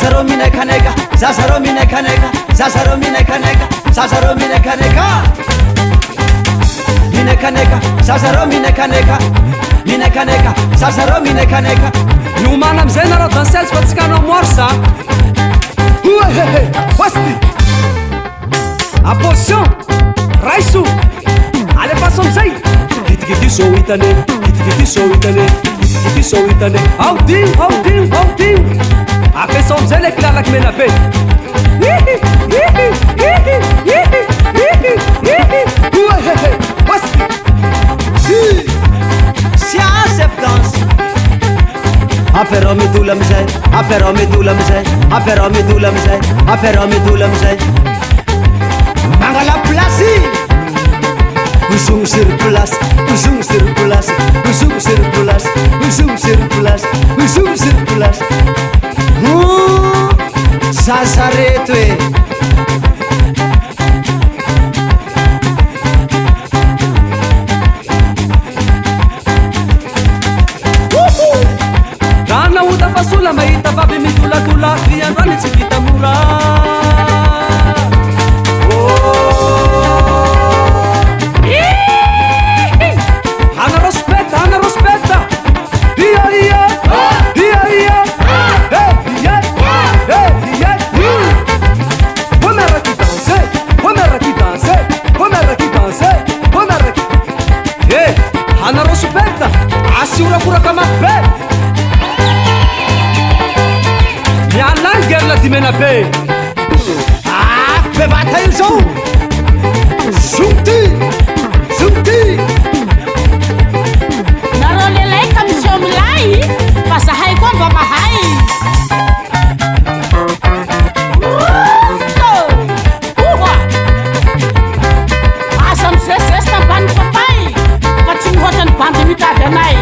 Zazaro minekaneka, Zazaro minekaneka, Zazaro minekaneka, Zazaro minekaneka, minekaneka, Zazaro minekaneka, minekaneka, Zazaro minekaneka. Miomana amizay nareo dansely fa tsika anao maro sa Wasti en position raiso alefaso amizay gitigity so hitane gitigity so hitane gitigity so hitane aodio ampiasao amizay le kilalaky mena be Wasti Science danse. Apero medula mzay, apero medula mzay, apero medula mzay, apero medula mzay. Mangala place. Uzung sur place, uzung sur place, uzung sur place, uzung sur place, uzung sur place. Sasaretwe. Nahuta fasula mahita vavy mitolatola riandroany tsy vita mora Hanareo speta Ia Hanareo speta asiorakoraka mafy be Mialang gerla dimena be Bevata io zao. Zumti. Nareo lelay ka misy amilay fa zahay koa mba mahay asa misesesy tambany papay fa tsy mihoatra ny bandy mitady anay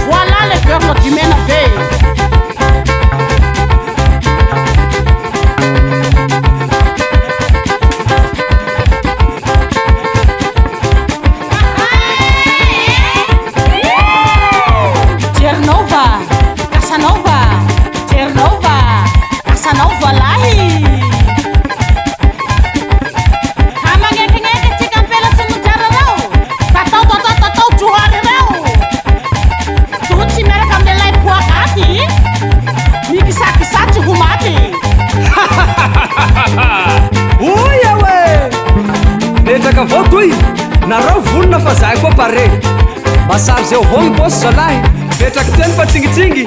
voilà le gerla dimena be Avao toy nareo vonona fa zahay koa pare masary zay avao ny bosy zalahy petraky teny fa tsingitsingy